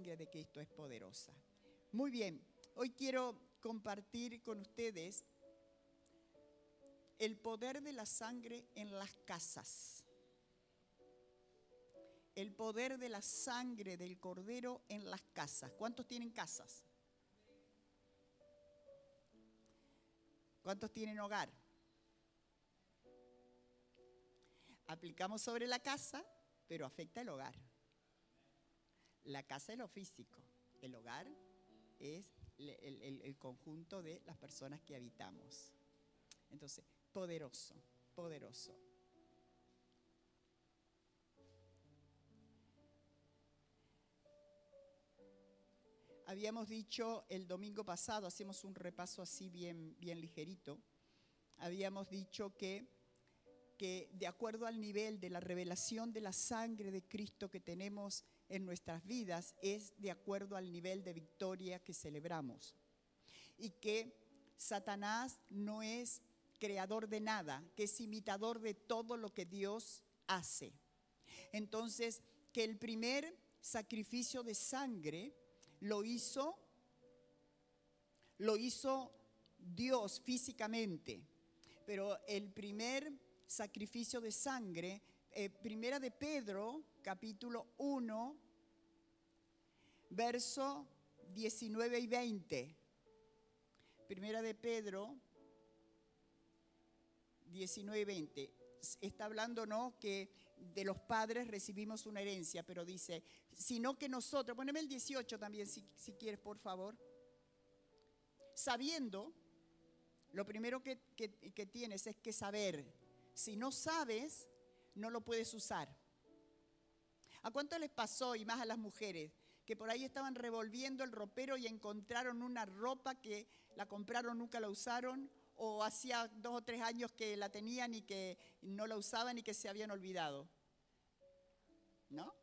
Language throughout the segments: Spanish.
sangre de Cristo es poderosa. Muy bien, hoy quiero compartir con ustedes el poder de la sangre en las casas. El poder de la sangre del Cordero en las casas. ¿Cuántos tienen casas? ¿Cuántos tienen hogar? Aplicamos sobre la casa, pero afecta el hogar. La casa es lo físico, el hogar es el conjunto de las personas que habitamos. Entonces, poderoso, poderoso. Habíamos dicho el domingo pasado, hacemos un repaso así bien ligerito, habíamos dicho que de acuerdo al nivel de la revelación de la sangre de Cristo que tenemos en nuestras vidas, es de acuerdo al nivel de victoria que celebramos. Y que Satanás no es creador de nada, que es imitador de todo lo que Dios hace. Entonces, que el primer sacrificio de sangre lo hizo Dios físicamente, pero el primer sacrificio de sangre, primera de Pedro, capítulo 1, verso 19 y 20. Primera de Pedro, 19 y 20. Está hablando, ¿no?, que de los padres recibimos una herencia, pero dice, sino que nosotros, poneme el 18 también si quieres, por favor. Sabiendo, lo primero que tienes es que saber. Si no sabes, no lo puedes usar. ¿A cuánto les pasó, y más a las mujeres, que por ahí estaban revolviendo el ropero y encontraron una ropa que la compraron, nunca la usaron, o hacía 2 o 3 años que la tenían y que no la usaban y que se habían olvidado? ¿No?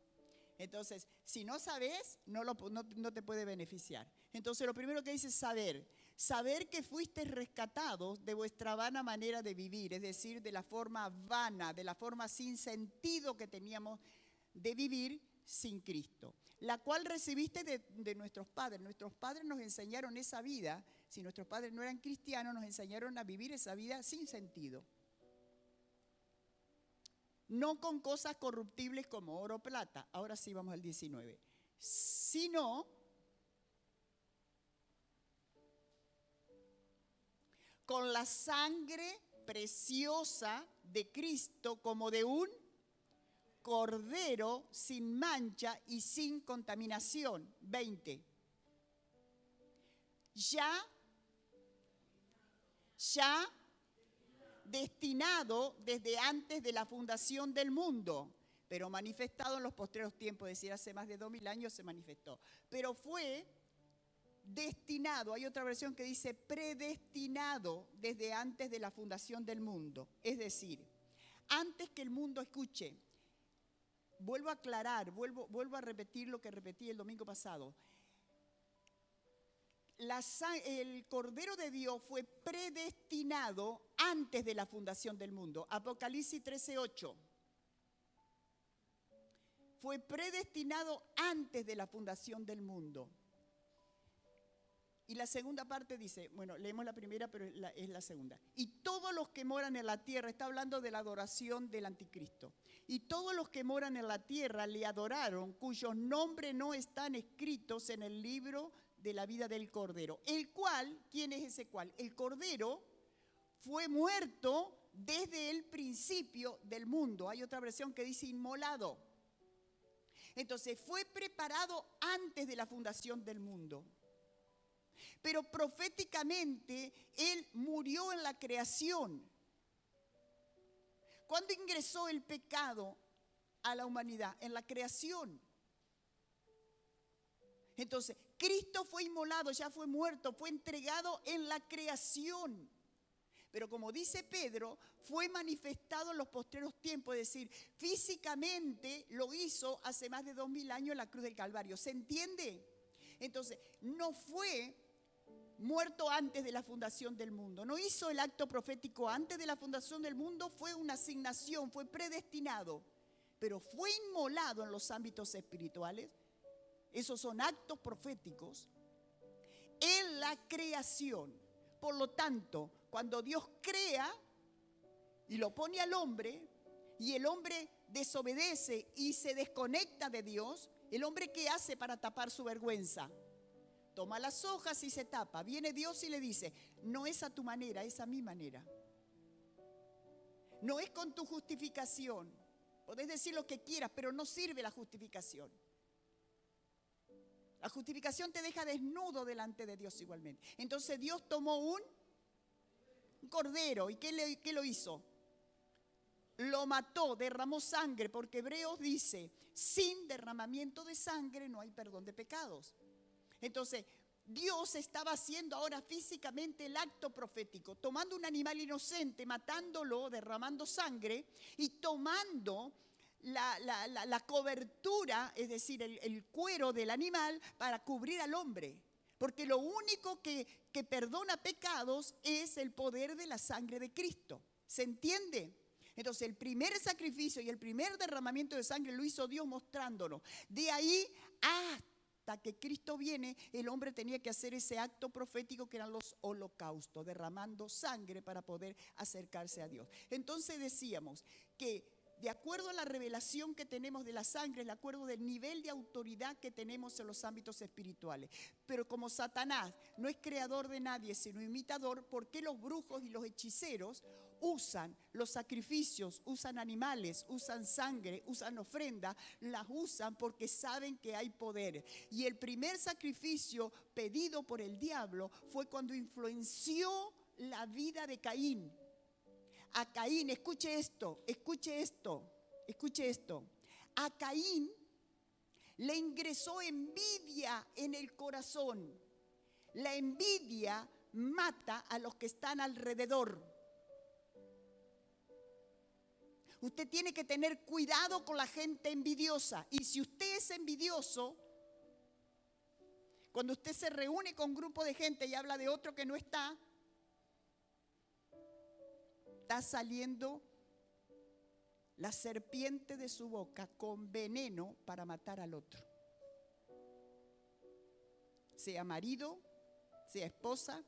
Entonces, si no sabes, no te puede beneficiar. Entonces, lo primero que dice es saber que fuiste rescatados de vuestra vana manera de vivir, es decir, de la forma vana, de la forma sin sentido que teníamos de vivir sin Cristo, la cual recibiste de nuestros padres. Nuestros padres nos enseñaron esa vida. Si nuestros padres no eran cristianos, nos enseñaron a vivir esa vida sin sentido. No con cosas corruptibles como oro o plata. Ahora sí vamos al 19. Sino con la sangre preciosa de Cristo, como de un cordero sin mancha y sin contaminación. 20. Ya destinado desde antes de la fundación del mundo, pero manifestado en los postreros tiempos, es decir, hace más de 2000 años se manifestó. Pero fue destinado, hay otra versión que dice predestinado desde antes de la fundación del mundo. Es decir, antes que el mundo escuche, vuelvo a aclarar, vuelvo a repetir lo que repetí el domingo pasado. El Cordero de Dios fue predestinado antes de la fundación del mundo. Apocalipsis 13:8. Fue predestinado antes de la fundación del mundo. Y la segunda parte dice, bueno, leemos la primera, pero es la segunda. Y todos los que moran en la tierra, está hablando de la adoración del anticristo. Y todos los que moran en la tierra le adoraron, cuyos nombres no están escritos en el libro de la vida del Cordero. El cual, ¿quién es ese cual? El Cordero fue muerto desde el principio del mundo. Hay otra versión que dice inmolado. Entonces fue preparado antes de la fundación del mundo. Pero proféticamente Él murió en la creación. ¿Cuándo ingresó el pecado a la humanidad? En la creación. Entonces, Cristo fue inmolado, ya fue muerto, fue entregado en la creación. Pero como dice Pedro, fue manifestado en los postreros tiempos, es decir, físicamente lo hizo hace más de 2000 años en la cruz del Calvario. ¿Se entiende? Entonces, no fue muerto antes de la fundación del mundo. No hizo el acto profético antes de la fundación del mundo, fue una asignación, fue predestinado. Pero fue inmolado en los ámbitos espirituales. Esos son actos proféticos en la creación. Por lo tanto, cuando Dios crea y lo pone al hombre, y el hombre desobedece y se desconecta de Dios, ¿el hombre qué hace para tapar su vergüenza? Toma las hojas y se tapa. Viene Dios y le dice, no es a tu manera, es a mi manera. No es con tu justificación. Podés decir lo que quieras, pero no sirve la justificación. La justificación te deja desnudo delante de Dios igualmente. Entonces Dios tomó un cordero. ¿Y qué lo hizo? Lo mató, derramó sangre, porque Hebreos dice, sin derramamiento de sangre no hay perdón de pecados. Entonces, Dios estaba haciendo ahora físicamente el acto profético, tomando un animal inocente, matándolo, derramando sangre y tomando la cobertura, es decir, el cuero del animal para cubrir al hombre. Porque lo único que perdona pecados es el poder de la sangre de Cristo. ¿Se entiende? Entonces el primer sacrificio y el primer derramamiento de sangre lo hizo Dios mostrándonos. De ahí hasta que Cristo viene, el hombre tenía que hacer ese acto profético que eran los holocaustos, derramando sangre para poder acercarse a Dios. Entonces decíamos que de acuerdo a la revelación que tenemos de la sangre, de acuerdo del nivel de autoridad que tenemos en los ámbitos espirituales. Pero como Satanás no es creador de nadie, sino imitador, ¿por qué los brujos y los hechiceros usan los sacrificios, usan animales, usan sangre, usan ofrenda? Las usan porque saben que hay poder. Y el primer sacrificio pedido por el diablo fue cuando influenció la vida de Caín. A Caín, escuche esto. A Caín le ingresó envidia en el corazón. La envidia mata a los que están alrededor. Usted tiene que tener cuidado con la gente envidiosa. Y si usted es envidioso, cuando usted se reúne con un grupo de gente y habla de otro que no está saliendo la serpiente de su boca con veneno para matar al otro. Sea marido, sea esposa,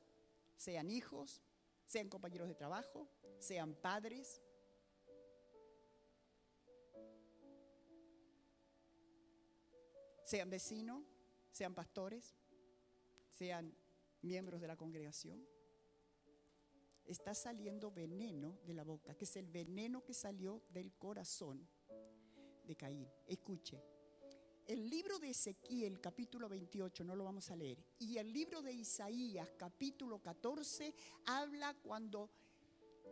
sean hijos, sean compañeros de trabajo, sean padres. Sean vecinos, sean pastores, sean miembros de la congregación. Está saliendo veneno de la boca, que es el veneno que salió del corazón de Caín. Escuche, el libro de Ezequiel capítulo 28, no lo vamos a leer, y el libro de Isaías capítulo 14 habla cuando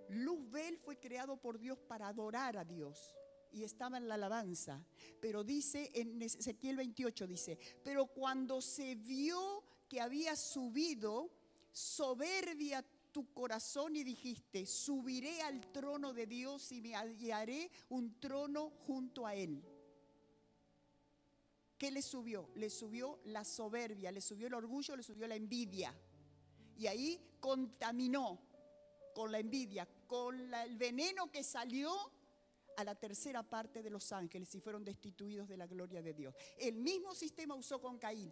Luzbel fue creado por Dios para adorar a Dios y estaba en la alabanza. Pero dice en Ezequiel 28, dice, pero cuando se vio que había subido soberbia tu corazón y dijiste, subiré al trono de Dios y me haré un trono junto a él. ¿Qué le subió? Le subió la soberbia, le subió el orgullo, le subió la envidia. Y ahí contaminó con la envidia, con el veneno que salió a la tercera parte de los ángeles y fueron destituidos de la gloria de Dios. El mismo sistema usó con Caín.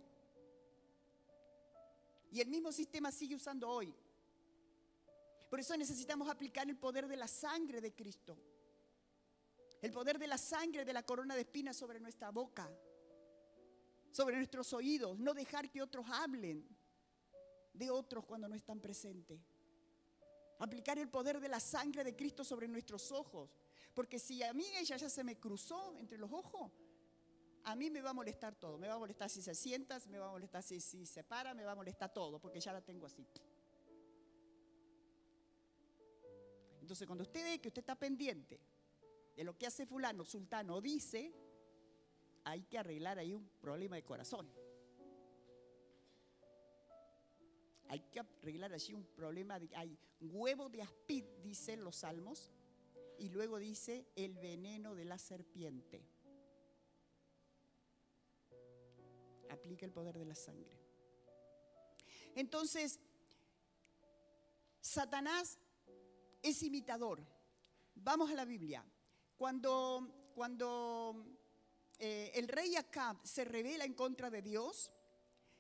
Y el mismo sistema sigue usando hoy. Por eso necesitamos aplicar el poder de la sangre de Cristo. El poder de la sangre de la corona de espinas sobre nuestra boca, sobre nuestros oídos. No dejar que otros hablen de otros cuando no están presentes. Aplicar el poder de la sangre de Cristo sobre nuestros ojos. Porque si a mí ella ya se me cruzó entre los ojos, a mí me va a molestar todo. Me va a molestar si se sienta, me va a molestar si se para, me va a molestar todo, porque ya la tengo así. Entonces, cuando usted ve que usted está pendiente de lo que hace fulano, sultano, dice, hay que arreglar ahí un problema de corazón. Hay que arreglar allí un problema hay huevo de aspid, dicen los salmos, y luego dice el veneno de la serpiente. Aplica el poder de la sangre. Entonces, Satanás es imitador. Vamos a la Biblia. Cuando el rey Acab se rebela en contra de Dios,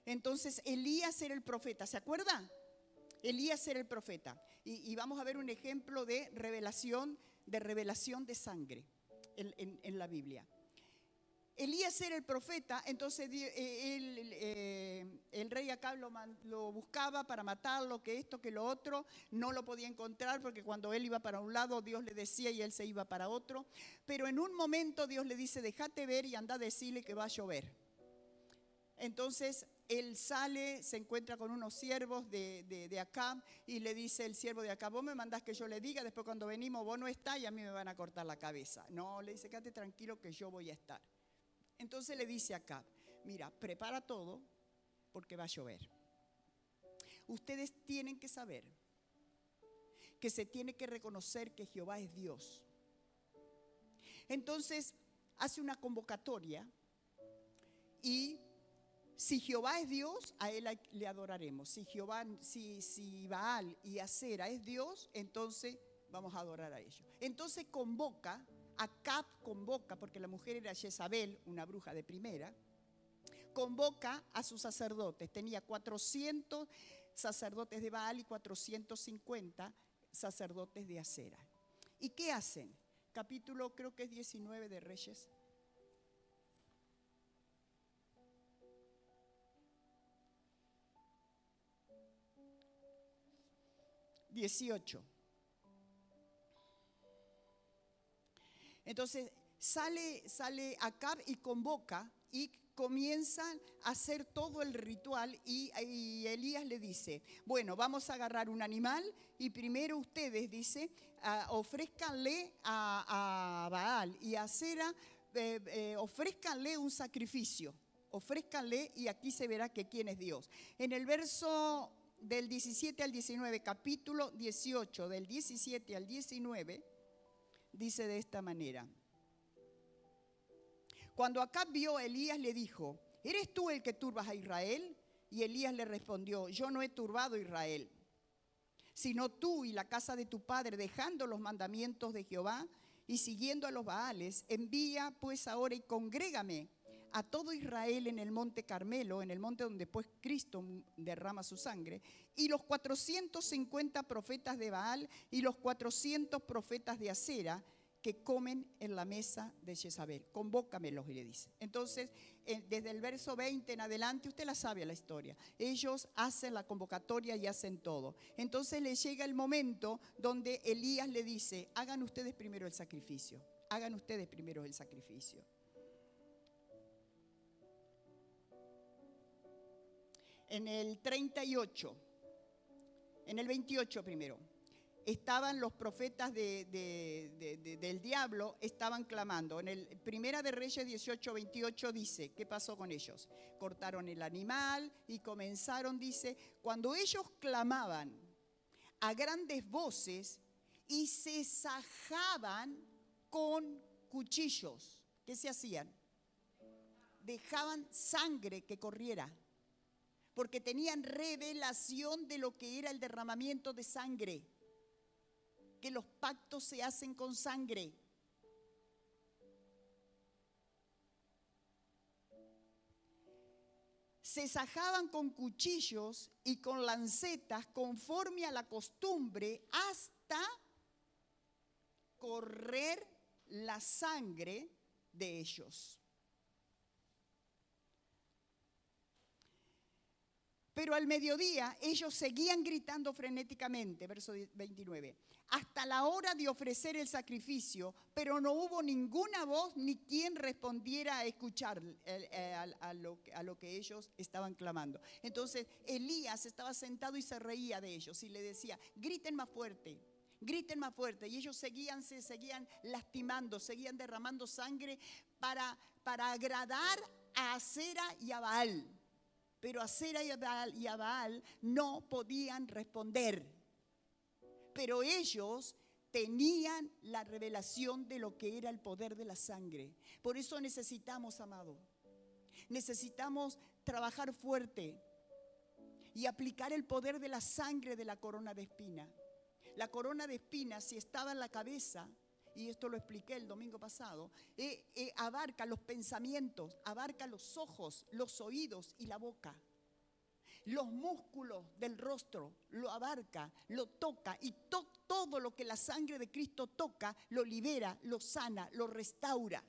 entonces Elías era el profeta, ¿se acuerdan? Elías era el profeta. Y vamos a ver un ejemplo de revelación de sangre en la Biblia. Elías era el profeta, entonces el rey Acab lo buscaba para matarlo, que esto, que lo otro, no lo podía encontrar porque cuando él iba para un lado Dios le decía y él se iba para otro, pero en un momento Dios le dice, déjate ver y anda a decirle que va a llover. Entonces él sale, se encuentra con unos siervos de Acab y le dice el siervo de Acab, vos me mandás que yo le diga, después cuando venimos vos no estás y a mí me van a cortar la cabeza. No, le dice, quédate tranquilo que yo voy a estar. Entonces le dice a Acab, mira, prepara todo porque va a llover. Ustedes tienen que saber que se tiene que reconocer que Jehová es Dios. Entonces hace una convocatoria y si Jehová es Dios, a él le adoraremos. Si Baal y Acera es Dios, entonces vamos a adorar a ellos. Entonces Acab convoca, porque la mujer era Jezabel, una bruja de primera, convoca a sus sacerdotes. Tenía 400 sacerdotes de Baal y 450 sacerdotes de Acera. ¿Y qué hacen? Capítulo creo que es 19 de Reyes. Entonces sale Acab y convoca y comienzan a hacer todo el ritual y Elías le dice, bueno, vamos a agarrar un animal y primero ustedes, dice, ofrézcanle a Baal y a Acera, ofrézcanle un sacrificio, ofrézcanle y aquí se verá que quién es Dios. En el verso del 17 al 19, capítulo 18, del 17 al 19, dice de esta manera. Cuando Acab vio a Elías le dijo, ¿eres tú el que turbas a Israel? Y Elías le respondió, yo no he turbado a Israel, sino tú y la casa de tu padre, dejando los mandamientos de Jehová y siguiendo a los Baales. Envía pues ahora y congrégame a todo Israel en el monte Carmelo, en el monte donde pues Cristo derrama su sangre, y los 450 profetas de Baal y los 400 profetas de Acera que comen en la mesa de Jezabel. Convócamelos, y le dice. Entonces, desde el verso 20 en adelante, usted la sabe la historia. Ellos hacen la convocatoria y hacen todo. Entonces le llega el momento donde Elías le dice, hagan ustedes primero el sacrificio. Hagan ustedes primero el sacrificio. En el 38, en el 28 primero, estaban los profetas del diablo, estaban clamando. En el Primera de Reyes 18, 28 dice, ¿qué pasó con ellos? Cortaron el animal y comenzaron, dice, cuando ellos clamaban a grandes voces y se sajaban con cuchillos. ¿Qué se hacían? Dejaban sangre que corriera, porque tenían revelación de lo que era el derramamiento de sangre, que los pactos se hacen con sangre. Se sajaban con cuchillos y con lancetas conforme a la costumbre hasta correr la sangre de ellos. Pero al mediodía ellos seguían gritando frenéticamente, verso 29, hasta la hora de ofrecer el sacrificio, pero no hubo ninguna voz ni quien respondiera a escuchar a lo que ellos estaban clamando. Entonces Elías estaba sentado y se reía de ellos y le decía, griten más fuerte. Griten más fuerte. Y ellos se seguían lastimando, seguían derramando sangre para agradar a Acera y a Baal. Pero Acera y a Baal no podían responder. Pero ellos tenían la revelación de lo que era el poder de la sangre. Por eso necesitamos, amado, necesitamos trabajar fuerte y aplicar el poder de la sangre de la corona de espina. La corona de espinas, si estaba en la cabeza, y esto lo expliqué el domingo pasado, abarca los pensamientos, abarca los ojos, los oídos y la boca. Los músculos del rostro lo abarca, lo toca y todo lo que la sangre de Cristo toca lo libera, lo sana, lo restaura.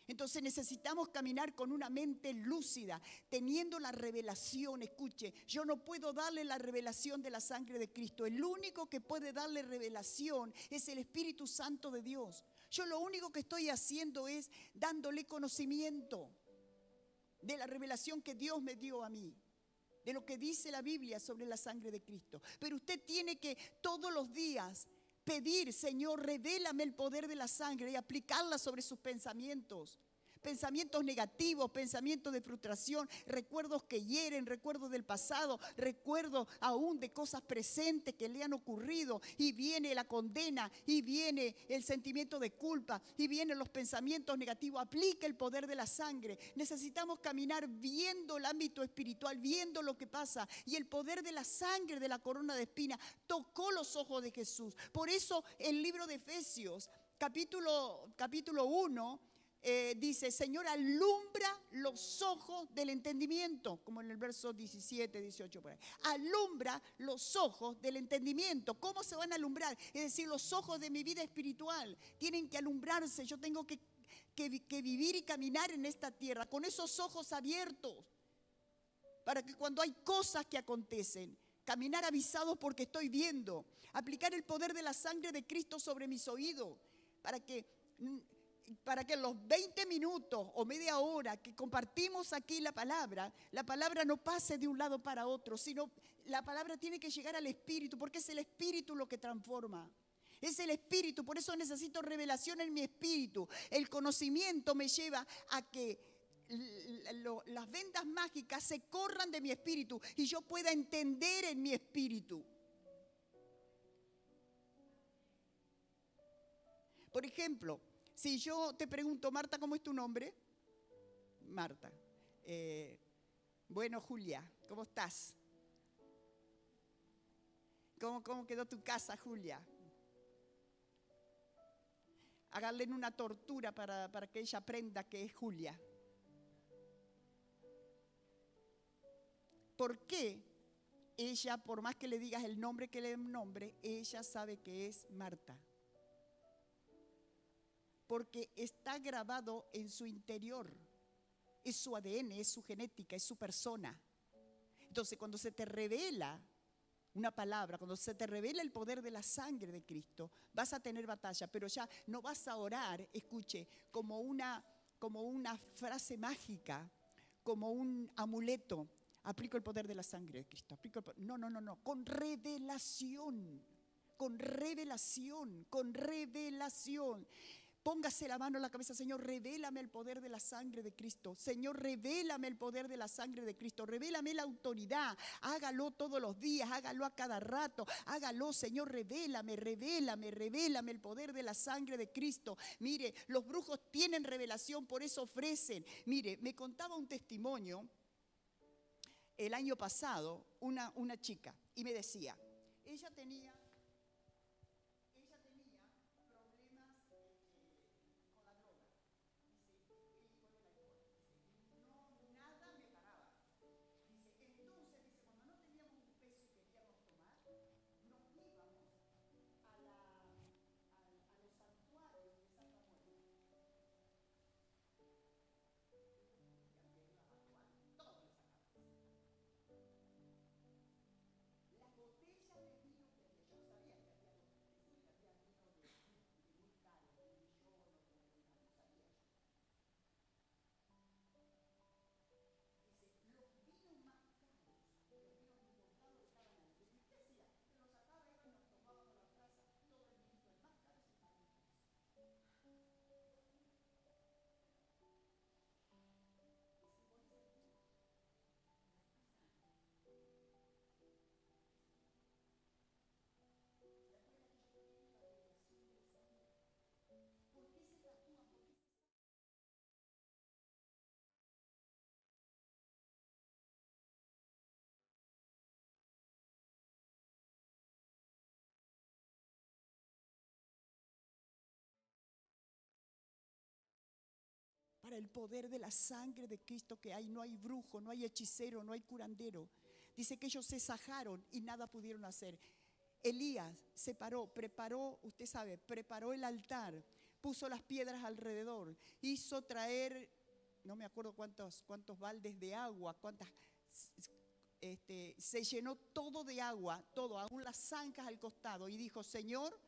Entonces necesitamos caminar con una mente lúcida, teniendo la revelación. Escuche, yo no puedo darle la revelación de la sangre de Cristo. El único que puede darle revelación es el Espíritu Santo de Dios. Yo lo único que estoy haciendo es dándole conocimiento de la revelación que Dios me dio a mí, de lo que dice la Biblia sobre la sangre de Cristo. Pero usted tiene que todos los días pedir: Señor, revélame el poder de la sangre, y aplicarla sobre sus pensamientos. Pensamientos negativos, pensamientos de frustración, recuerdos que hieren, recuerdos del pasado, recuerdos aún de cosas presentes que le han ocurrido, y viene la condena, y viene el sentimiento de culpa, y vienen los pensamientos negativos. Aplica el poder de la sangre. Necesitamos caminar viendo el ámbito espiritual, viendo lo que pasa, y el poder de la sangre de la corona de espinas tocó los ojos de Jesús. Por eso el libro de Efesios, capítulo 1, dice: Señor, alumbra los ojos del entendimiento, como en el verso 17, 18 por ahí. Alumbra los ojos del entendimiento. ¿Cómo se van a alumbrar? Es decir, los ojos de mi vida espiritual tienen que alumbrarse. Yo tengo que vivir y caminar en esta tierra con esos ojos abiertos, para que cuando hay cosas que acontecen, caminar avisados porque estoy viendo. Aplicar el poder de la sangre de Cristo sobre mis oídos, para que en los 20 minutos o media hora que compartimos aquí la palabra no pase de un lado para otro, sino la palabra tiene que llegar al espíritu, porque es el espíritu lo que transforma. Es el espíritu, por eso necesito revelación en mi espíritu. El conocimiento me lleva a que las vendas mágicas se corran de mi espíritu y yo pueda entender en mi espíritu. Por ejemplo, si yo te pregunto: Marta, ¿cómo es tu nombre? Marta. Bueno, Julia, ¿cómo estás? ¿Cómo quedó tu casa, Julia? Háganle una tortura para que ella aprenda que es Julia. ¿Por qué ella, por más que le digas el nombre que le nombre, ella sabe que es Marta? Porque está grabado en su interior. Es su ADN, es su genética, es su persona. Entonces, cuando se te revela una palabra, cuando se te revela el poder de la sangre de Cristo, vas a tener batalla, pero ya no vas a orar, escuche, como una frase mágica, como un amuleto. Aplico el poder de la sangre de Cristo. No. Con revelación. Póngase la mano en la cabeza: Señor, revélame el poder de la sangre de Cristo. Señor, revélame el poder de la sangre de Cristo. Revélame la autoridad. Hágalo todos los días, hágalo a cada rato. Hágalo, Señor, revélame el poder de la sangre de Cristo. Mire, los brujos tienen revelación, por eso ofrecen. Mire, me contaba un testimonio el año pasado una chica, y me decía, ella tenía declara el poder de la sangre de Cristo que hay. No hay brujo, no hay hechicero, no hay curandero. Dice que ellos se sajaron y nada pudieron hacer. Elías se paró, preparó, usted sabe, preparó el altar, puso las piedras alrededor, hizo traer, no me acuerdo cuántos baldes de agua, se llenó todo de agua, todo, aún las zancas al costado, y dijo: Señor,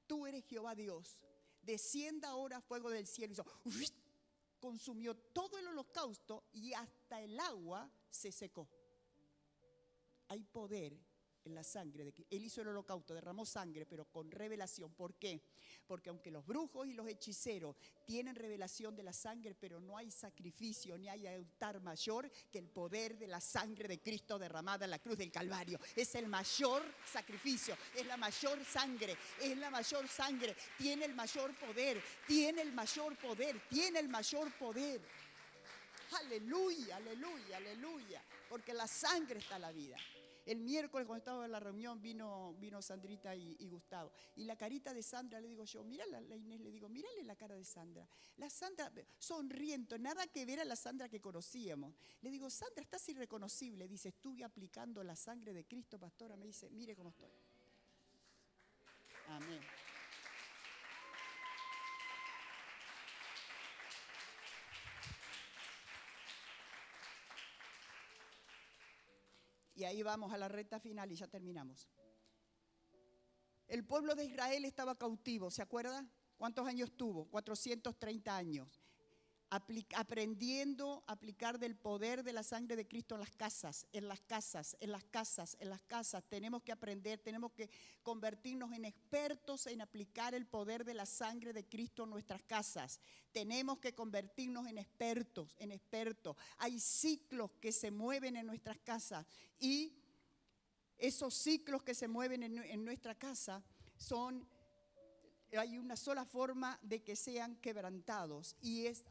tú eres Jehová Dios, descienda ahora fuego del cielo. Hizo, consumió todo el holocausto y hasta el agua se secó. Hay poder en la sangre de Cristo. Él hizo el holocausto, derramó sangre, pero con revelación. ¿Por qué? Porque aunque los brujos y los hechiceros tienen revelación de la sangre, pero no hay sacrificio ni hay altar mayor que el poder de la sangre de Cristo derramada en la cruz del Calvario. Es el mayor sacrificio, es la mayor sangre, es la mayor sangre. Tiene el mayor poder, tiene el mayor poder, tiene el mayor poder. Aleluya, aleluya, aleluya. Porque la sangre está la vida. El miércoles cuando estaba en la reunión vino Sandrita y Gustavo. Y la carita de Sandra, le digo yo, mírala, la Inés, le digo, mírale la cara de Sandra. La Sandra sonriendo, nada que ver a la Sandra que conocíamos. Le digo, Sandra, estás irreconocible. Dice, estuve aplicando la sangre de Cristo, pastora. Me dice, mire cómo estoy. Amén. Y ahí vamos a la recta final y ya terminamos. El pueblo de Israel estaba cautivo, ¿se acuerda? ¿Cuántos años tuvo? 430 años. Aprendiendo a aplicar del poder de la sangre de Cristo en las casas, en las casas, en las casas, en las casas. Tenemos que aprender, tenemos que convertirnos en expertos en aplicar el poder de la sangre de Cristo en nuestras casas. Tenemos que convertirnos en expertos, en expertos. Hay ciclos que se mueven en nuestras casas y esos ciclos que se mueven en nuestra casa hay una sola forma de que sean quebrantados y es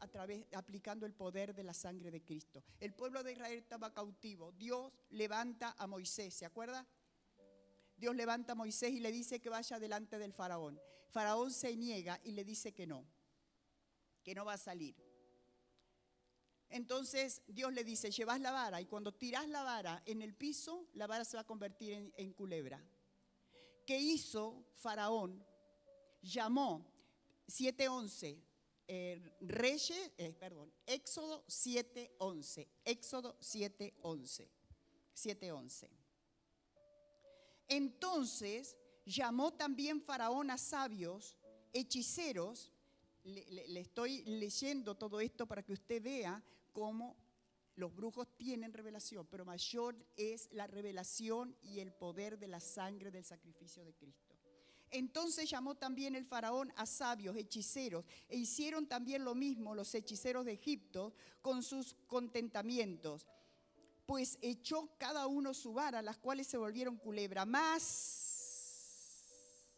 aplicando el poder de la sangre de Cristo. El pueblo de Israel estaba cautivo. Dios levanta a Moisés, ¿se acuerda? Dios levanta a Moisés y le dice que vaya delante del faraón. Faraón se niega y le dice que no va a salir. Entonces Dios le dice, llevas la vara y cuando tirás la vara en el piso, la vara se va a convertir en culebra. ¿Qué hizo Faraón? Llamó 7:11, Éxodo 7:11, Éxodo 7:11. Entonces llamó también Faraón a sabios, hechiceros. Le estoy leyendo todo esto para que usted vea cómo los brujos tienen revelación, pero mayor es la revelación y el poder de la sangre del sacrificio de Cristo. Entonces llamó también el faraón a sabios, hechiceros, e hicieron también lo mismo los hechiceros de Egipto con sus contentamientos. Pues echó cada uno su vara, las cuales se volvieron culebra. Mas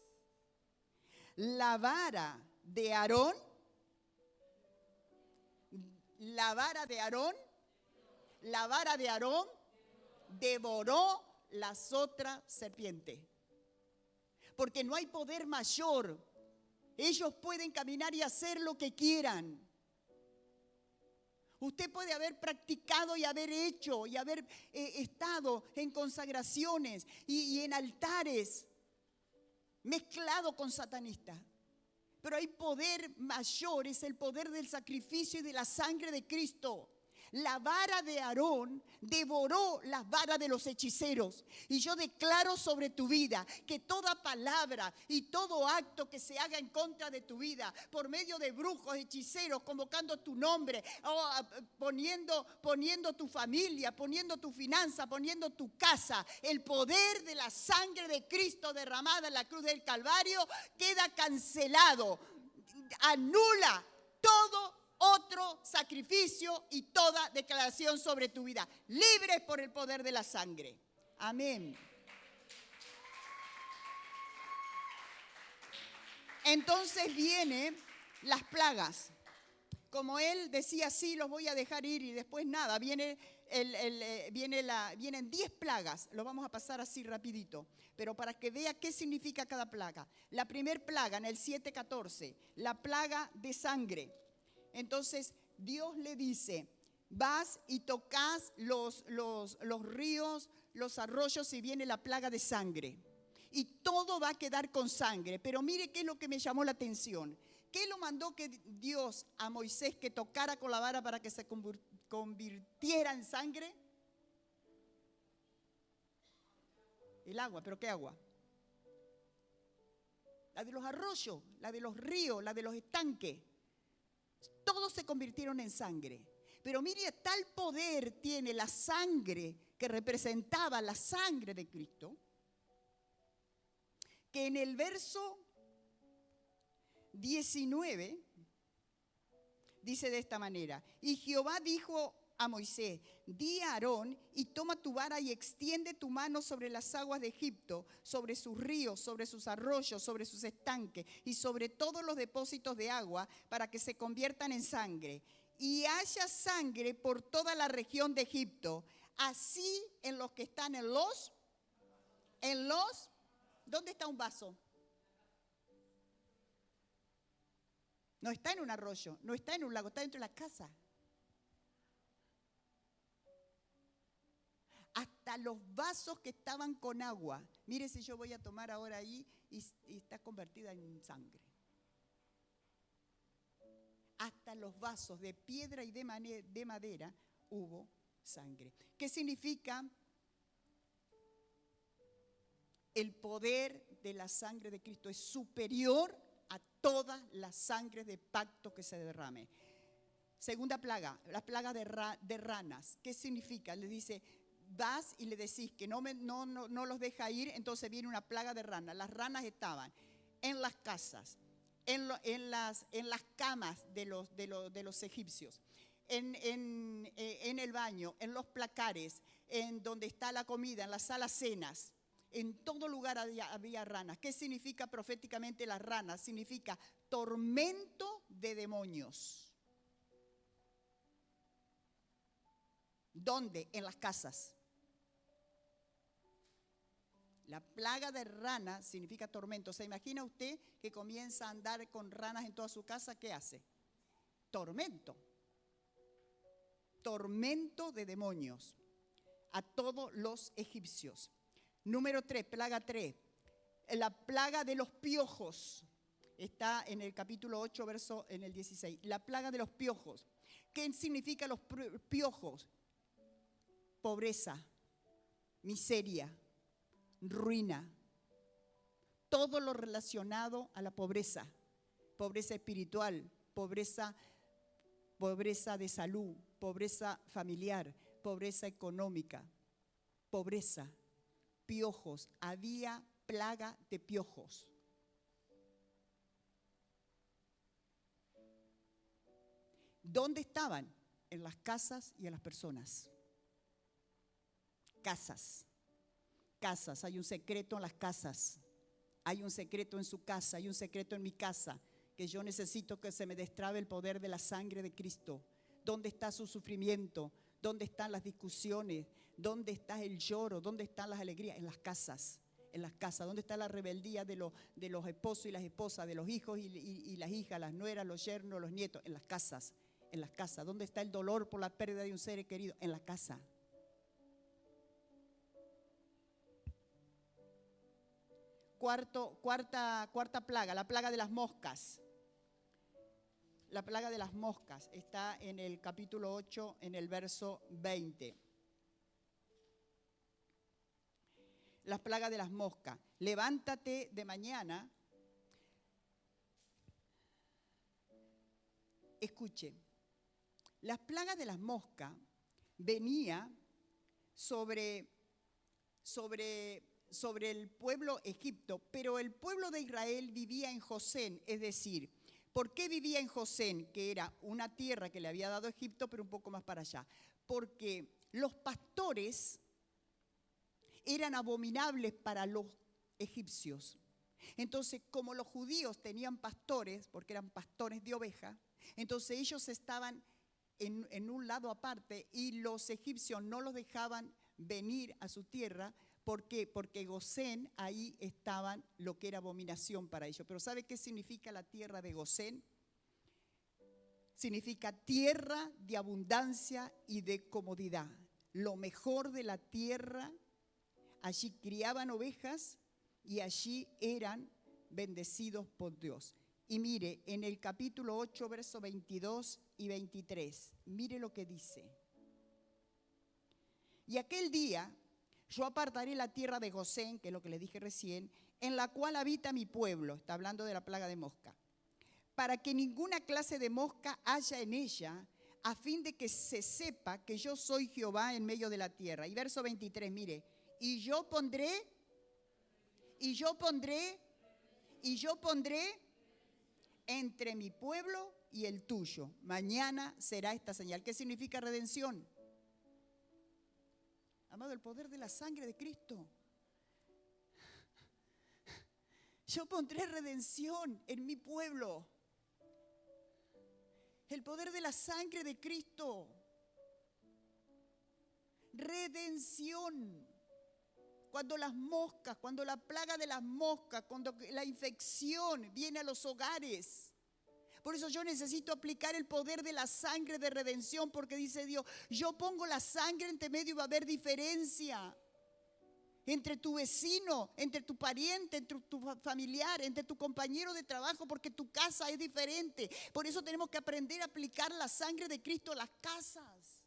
la vara de Aarón, devoró las otras serpientes. Porque no hay poder mayor. Ellos pueden caminar y hacer lo que quieran. Usted puede haber practicado y haber hecho y haber estado en consagraciones y en altares mezclado con satanistas. Pero hay poder mayor, es el poder del sacrificio y de la sangre de Cristo. La vara de Aarón devoró las varas de los hechiceros. Y yo declaro sobre tu vida que toda palabra y todo acto que se haga en contra de tu vida, por medio de brujos, hechiceros, convocando tu nombre, poniendo tu familia, poniendo tu finanza, poniendo tu casa, el poder de la sangre de Cristo derramada en la cruz del Calvario queda cancelado. Anula todo otro sacrificio y toda declaración sobre tu vida. Libres por el poder de la sangre. Amén. Entonces vienen las plagas. Como él decía, sí, los voy a dejar ir y después nada. Vienen 10 plagas. Lo vamos a pasar así rapidito. Pero para que vea qué significa cada plaga. La primer plaga en el 7:14, la plaga de sangre. Entonces Dios le dice, vas y tocas los ríos, los arroyos y viene la plaga de sangre. Y todo va a quedar con sangre. Pero mire qué es lo que me llamó la atención. ¿Qué lo mandó que Dios a Moisés que tocara con la vara para que se convirtiera en sangre? El agua, ¿pero qué agua? La de los arroyos, la de los ríos, la de los estanques. Todos se convirtieron en sangre. Pero mire, tal poder tiene la sangre que representaba la sangre de Cristo, que en el verso 19 dice de esta manera: y Jehová dijo a Moisés, di a Aarón y toma tu vara y extiende tu mano sobre las aguas de Egipto, sobre sus ríos, sobre sus arroyos, sobre sus estanques y sobre todos los depósitos de agua, para que se conviertan en sangre. Y haya sangre por toda la región de Egipto, así en los que están en los, ¿dónde está un vaso? No está en un arroyo, no está en un lago, está dentro de la casa. Hasta los vasos que estaban con agua. Mire si yo voy a tomar ahora ahí y está convertida en sangre. Hasta los vasos de piedra y de madera hubo sangre. ¿Qué significa? El poder de la sangre de Cristo es superior a todas las sangres de pacto que se derrame. Segunda plaga, la plaga de ranas. ¿Qué significa? Le dice, vas y le decís que no los deja ir, entonces viene una plaga de ranas. Las ranas estaban en las casas, en las camas de los egipcios, en el baño, en los placares, en donde está la comida, en las salas cenas. En todo lugar había ranas. ¿Qué significa proféticamente las ranas? Significa tormento de demonios. ¿Dónde? En las casas. La plaga de ranas significa tormento. ¿Se imagina usted que comienza a andar con ranas en toda su casa? ¿Qué hace? Tormento. Tormento de demonios a todos los egipcios. Número 3, plaga 3. La plaga de los piojos. Está en el capítulo 8, verso en el 16. La plaga de los piojos. ¿Qué significa los piojos? Pobreza, miseria, ruina. Todo lo relacionado a la pobreza. Pobreza espiritual, pobreza de salud, pobreza familiar, pobreza económica, pobreza. Piojos, había plaga de piojos. ¿Dónde estaban? En las casas y en las personas. Casas. Casas, hay un secreto en las casas. Hay un secreto en su casa, hay un secreto en mi casa, que yo necesito que se me destrabe el poder de la sangre de Cristo. ¿Dónde está su sufrimiento? ¿Dónde están las discusiones? ¿Dónde está el lloro? ¿Dónde están las alegrías? En las casas, en las casas. ¿Dónde está la rebeldía de los esposos y las esposas, de los hijos y las hijas, las nueras, los yernos, los nietos? En las casas, en las casas. ¿Dónde está el dolor por la pérdida de un ser querido? En la casa. Cuarta plaga, la plaga de las moscas. La plaga de las moscas está en el capítulo 8, en el verso 20. Las plagas de las moscas. Levántate de mañana. Escuche, las plagas de las moscas venía sobre el pueblo Egipto, pero el pueblo de Israel vivía en Gosén, es decir, ¿por qué vivía en Gosén? Que era una tierra que le había dado Egipto, pero un poco más para allá. Porque los pastores eran abominables para los egipcios. Entonces, como los judíos tenían pastores, porque eran pastores de oveja, entonces ellos estaban en un lado aparte y los egipcios no los dejaban venir a su tierra. ¿Por qué? Porque Gosén, ahí estaban lo que era abominación para ellos. Pero ¿sabe qué significa la tierra de Gosén? significa tierra de abundancia y de comodidad. Lo mejor de la tierra, allí criaban ovejas y allí eran bendecidos por Dios. Y mire, en el capítulo 8, versos 22 y 23, mire lo que dice. Y aquel día yo apartaré la tierra de Gosén, que es lo que les dije recién, en la cual habita mi pueblo, está hablando de la plaga de mosca, para que ninguna clase de mosca haya en ella, a fin de que se sepa que yo soy Jehová en medio de la tierra. Y verso 23, mire, y yo pondré entre mi pueblo y el tuyo. Mañana será esta señal. ¿Qué significa redención? Amado, el poder de la sangre de Cristo. Yo pondré redención en mi pueblo. El poder de la sangre de Cristo. Redención. Cuando las moscas, cuando la plaga de las moscas, cuando la infección viene a los hogares. Por eso yo necesito aplicar el poder de la sangre de redención, porque dice Dios, yo pongo la sangre entre medio y va a haber diferencia. Entre tu vecino, entre tu pariente, entre tu familiar, entre tu compañero de trabajo, porque tu casa es diferente. Por eso tenemos que aprender a aplicar la sangre de Cristo a las casas.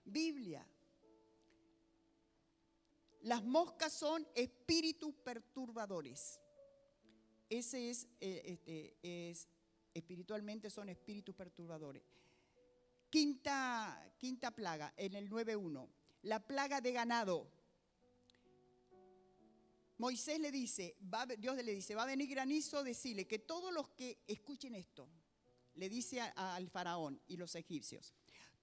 Biblia. Las moscas son espíritus perturbadores. Ese es espiritualmente son espíritus perturbadores. Quinta plaga, en el 9:1, la plaga de ganado. Moisés le dice, Dios le dice, va a venir granizo, decirle que todos los que escuchen esto, le dice al faraón y los egipcios,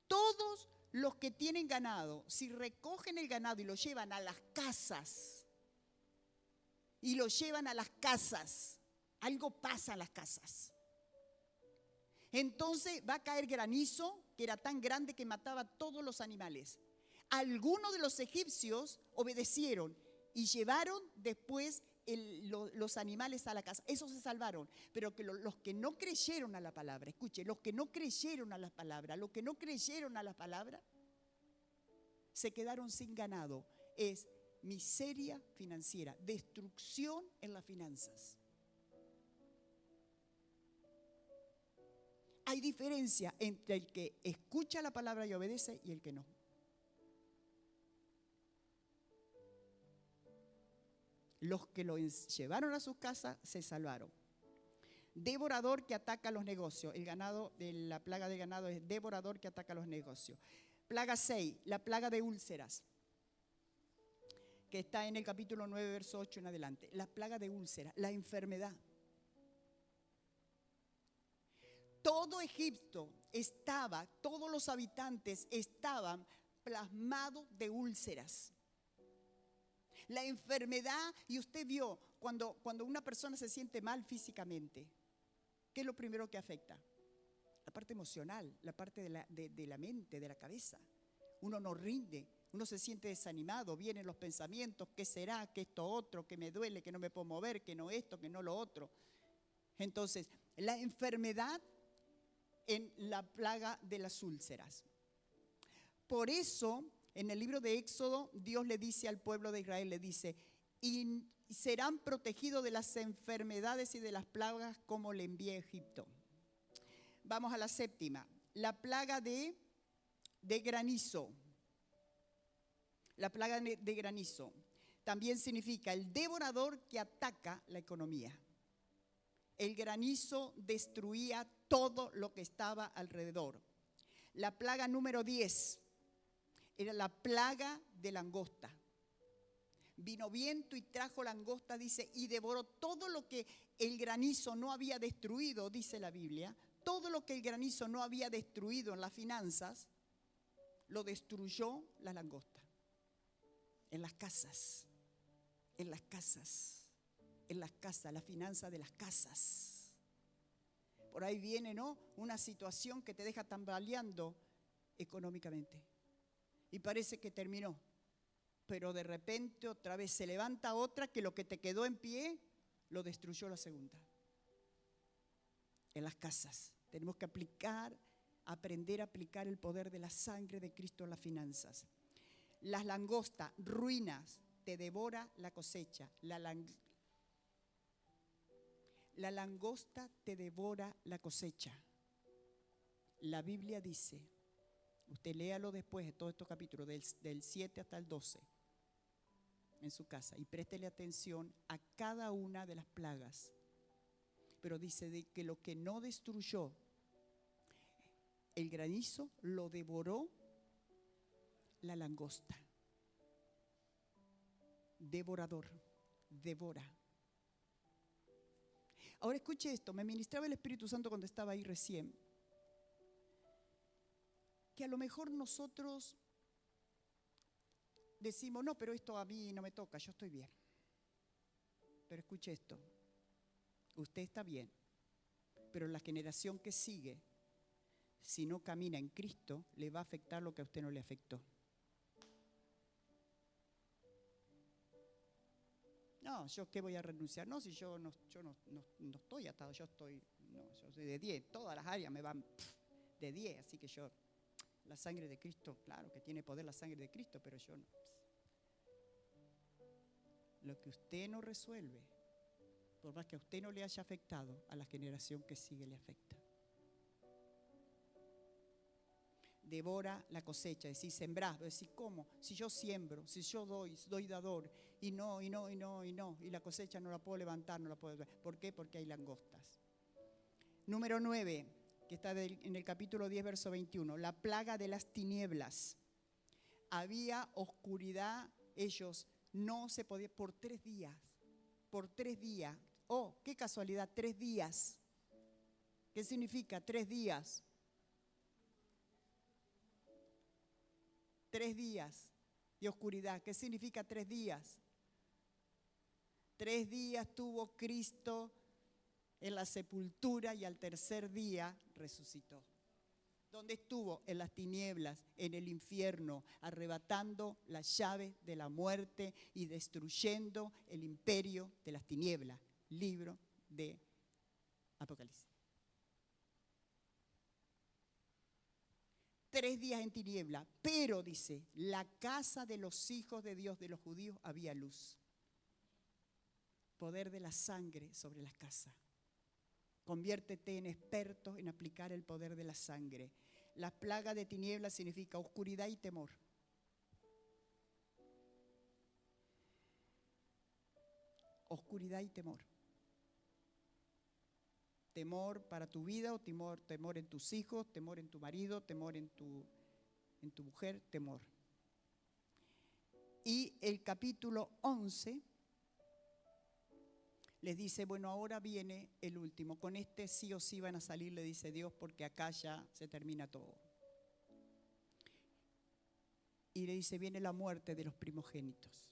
todos los que tienen ganado, si recogen el ganado y lo llevan a las casas, algo pasa en las casas. Entonces va a caer granizo, que era tan grande que mataba a todos los animales. Algunos de los egipcios obedecieron y llevaron después los animales a la casa. Esos se salvaron. Pero que los que no creyeron a la palabra, escuche, los que no creyeron a la palabra, se quedaron sin ganado. Es miseria financiera, destrucción en las finanzas. Hay diferencia entre el que escucha la palabra y obedece y el que no. Los que lo llevaron a sus casas se salvaron. Devorador que ataca los negocios. El ganado, la plaga de ganado es devorador que ataca los negocios. Plaga 6, la plaga de úlceras, que está en el capítulo 9, verso 8 en adelante. La plaga de úlceras, la enfermedad. Todo Egipto todos los habitantes estaban plasmados de úlceras. La enfermedad, y usted vio, cuando una persona se siente mal físicamente, ¿qué es lo primero que afecta? La parte emocional, la parte de la mente, de la cabeza. Uno no rinde, uno se siente desanimado, vienen los pensamientos, ¿qué será? ¿Qué esto otro? ¿Qué me duele? ¿Que no me puedo mover? ¿Que no esto? ¿Que no lo otro? Entonces, la enfermedad en la plaga de las úlceras. Por eso, en el libro de Éxodo, Dios le dice al pueblo de Israel, le dice, y serán protegidos de las enfermedades y de las plagas como le envié a Egipto. Vamos a la séptima, la plaga de granizo. La plaga de granizo también significa el devorador que ataca la economía. El granizo destruía todo lo que estaba alrededor. La plaga número 10 era la plaga de langosta. Vino viento y trajo langosta, dice, y devoró todo lo que el granizo no había destruido, dice la Biblia. Todo lo que el granizo no había destruido en las finanzas, lo destruyó la langosta. En las casas, la finanza de las casas. Por ahí viene, ¿no?, una situación que te deja tambaleando económicamente. Y parece que terminó. pero de repente otra vez se levanta otra que lo que te quedó en pie lo destruyó la segunda. En las casas tenemos que aprender a aplicar el poder de la sangre de Cristo en las finanzas. Las langostas, ruinas, te devora la cosecha. La langosta te devora la cosecha. La Biblia dice, usted léalo después de todos estos capítulos, del 7 hasta el 12, en su casa, y préstele atención a cada una de las plagas. Pero dice de que lo que no destruyó el granizo, lo devoró la langosta. Devorador, devora. Ahora escuche esto, me ministraba el Espíritu Santo cuando estaba ahí recién, que a lo mejor nosotros decimos, no, pero esto a mí no me toca, yo estoy bien. Pero escuche esto, usted está bien, pero la generación que sigue, si no camina en Cristo, le va a afectar lo que a usted no le afectó. No, ¿yo qué voy a renunciar? No, si yo no estoy atado, yo soy de 10, todas las áreas me van de 10, así que yo, la sangre de Cristo, claro que tiene poder la sangre de Cristo, pero yo no. Lo que usted no resuelve, por más que a usted no le haya afectado, a la generación que sigue le afecta. Devora la cosecha, decir sembrado, decir cómo, si yo siembro, si yo doy dador, y la cosecha no la puedo levantar, no la puedo ver. ¿Por qué? Porque hay langostas. Número 9, que está en el capítulo 10, verso 21, la plaga de las tinieblas. Había oscuridad, ellos no se podían, por 3 días, oh, qué casualidad, 3 días. ¿Qué significa 3 días? 3 días de oscuridad. ¿Qué significa 3 días? 3 días tuvo Cristo en la sepultura y al tercer día resucitó. ¿Dónde estuvo? En las tinieblas, en el infierno, arrebatando las llaves de la muerte y destruyendo el imperio de las tinieblas. Libro de Apocalipsis. 3 días en tiniebla, pero dice, la casa de los hijos de Dios, de los judíos, había luz. Poder de la sangre sobre las casas. Conviértete en experto en aplicar el poder de la sangre. La plaga de tinieblas significa oscuridad y temor. Oscuridad y temor. Temor para tu vida o temor en tus hijos, temor en tu marido, temor en tu mujer, temor. Y el capítulo 11 les dice, bueno, ahora viene el último. Con este sí o sí van a salir, le dice Dios, porque acá ya se termina todo. Y le dice, viene la muerte de los primogénitos.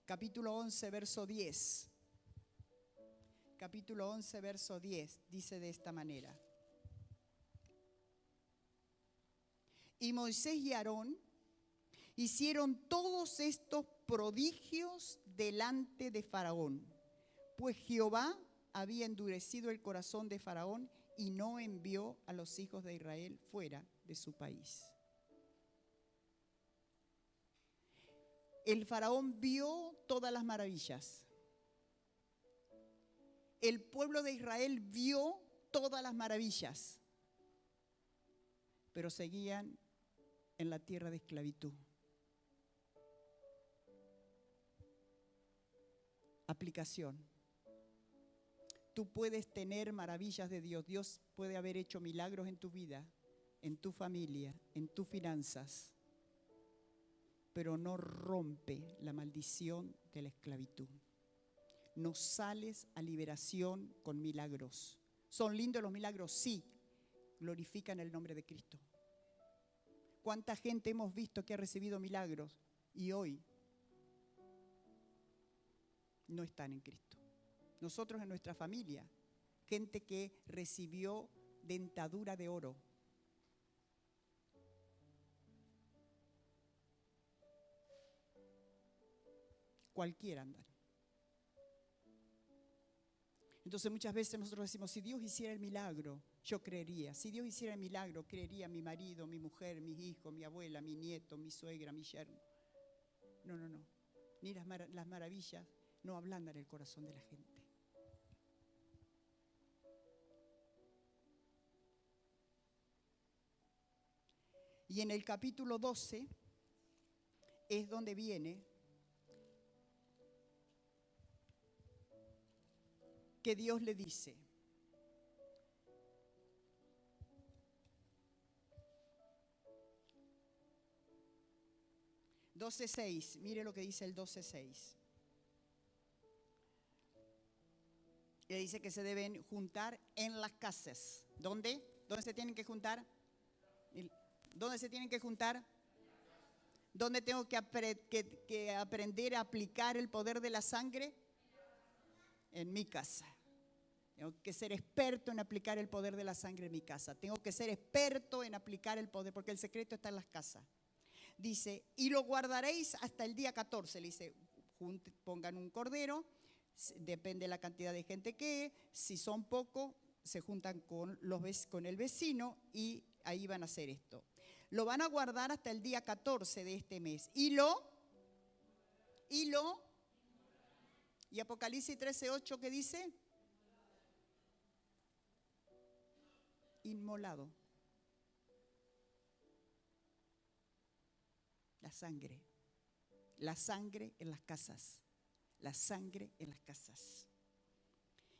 Capítulo 11, verso 10. Capítulo 11, verso 10, dice de esta manera. Y Moisés y Aarón hicieron todos estos prodigios delante de Faraón, pues Jehová había endurecido el corazón de Faraón y no envió a los hijos de Israel fuera de su país. El Faraón vio todas las maravillas. El pueblo de Israel vio todas las maravillas, pero seguían en la tierra de esclavitud. Aplicación. Tú puedes tener maravillas de Dios. Dios puede haber hecho milagros en tu vida, en tu familia, en tus finanzas, pero no rompe la maldición de la esclavitud. No sales a liberación con milagros. ¿Son lindos los milagros? Sí. Glorifican el nombre de Cristo. ¿Cuánta gente hemos visto que ha recibido milagros y hoy no están en Cristo? Nosotros en nuestra familia, gente que recibió dentadura de oro. Cualquiera andan. Entonces muchas veces nosotros decimos, si Dios hiciera el milagro, yo creería. Si Dios hiciera el milagro, creería mi marido, mi mujer, mis hijos, mi abuela, mi nieto, mi suegra, mi yerno. No. Ni las maravillas no ablandan el corazón de la gente. Y en el capítulo 12 es donde viene que Dios le dice, (12:6), mire lo que dice el 12:6. Le dice que se deben juntar en las casas. ¿Dónde? ¿Dónde se tienen que juntar? ¿Dónde se tienen que juntar? ¿Dónde tengo que aprender a aplicar el poder de la sangre? En mi casa. Tengo que ser experto en aplicar el poder de la sangre en mi casa. Tengo que ser experto en aplicar el poder, porque el secreto está en las casas. Dice, y lo guardaréis hasta el día 14. Le dice, pongan un cordero, depende de la cantidad de gente que es. Si son pocos, se juntan con el vecino y ahí van a hacer esto. Lo van a guardar hasta el día 14 de este mes. Y Apocalipsis 13:8, ¿qué dice? Inmolado. La sangre en las casas, la sangre en las casas.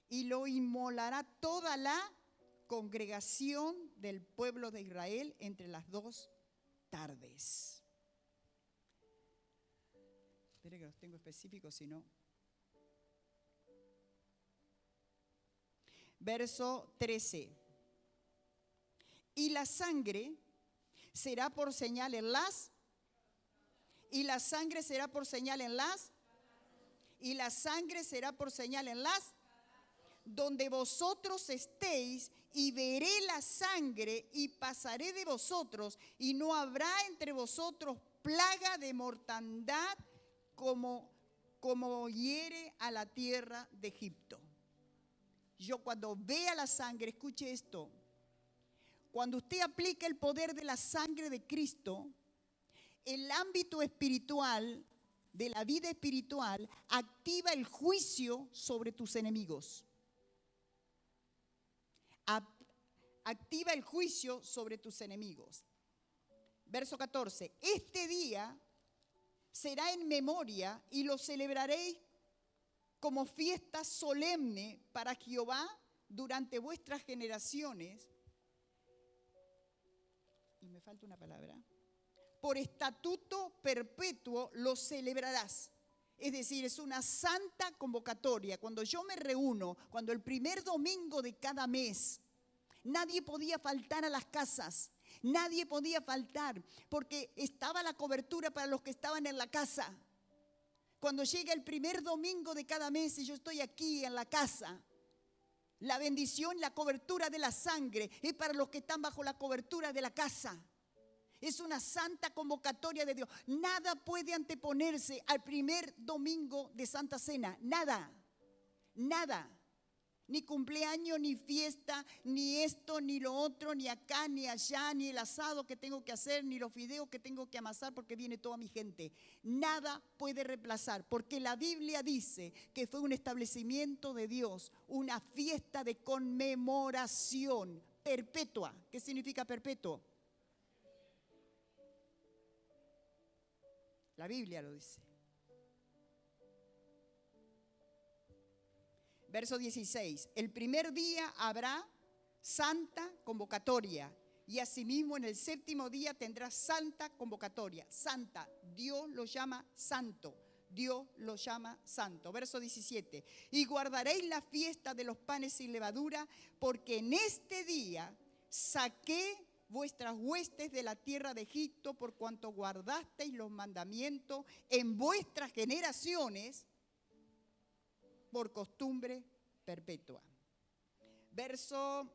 Y lo inmolará toda la congregación del pueblo de Israel entre las 2 tardes. Espere que los tengo específicos, si no. Verso 13. Y la sangre será por señal en las. Y la sangre será por señal en las. Y la sangre será por señal en las. Donde vosotros estéis, y veré la sangre y pasaré de vosotros, y no habrá entre vosotros plaga de mortandad como hiere a la tierra de Egipto. Yo cuando vea la sangre, escuche esto, cuando usted aplica el poder de la sangre de Cristo, el ámbito espiritual, de la vida espiritual, activa el juicio sobre tus enemigos. Activa el juicio sobre tus enemigos. Verso 14. Este día será en memoria y lo celebraréis como fiesta solemne para Jehová durante vuestras generaciones. Y me falta una palabra. Por estatuto perpetuo lo celebrarás. Es decir, es una santa convocatoria. Cuando yo me reúno, cuando el primer domingo de cada mes, nadie podía faltar a las casas. Nadie podía faltar porque estaba la cobertura para los que estaban en la casa. Cuando llega el primer domingo de cada mes y yo estoy aquí en la casa, la bendición, la cobertura de la sangre es para los que están bajo la cobertura de la casa. Es una santa convocatoria de Dios. Nada puede anteponerse al primer domingo de Santa Cena. Nada. Ni cumpleaños, ni fiesta, ni esto, ni lo otro, ni acá, ni allá, ni el asado que tengo que hacer, ni los fideos que tengo que amasar porque viene toda mi gente. Nada puede reemplazar, porque la Biblia dice que fue un establecimiento de Dios, una fiesta de conmemoración perpetua. ¿Qué significa perpetuo? La Biblia lo dice. Verso 16. El primer día habrá santa convocatoria y asimismo en el séptimo día tendrá santa convocatoria. Santa. Dios lo llama santo. Dios lo llama santo. Verso 17. Y guardaréis la fiesta de los panes sin levadura, porque en este día saqué vuestras huestes de la tierra de Egipto, por cuanto guardasteis los mandamientos en vuestras generaciones por costumbre perpetua. Verso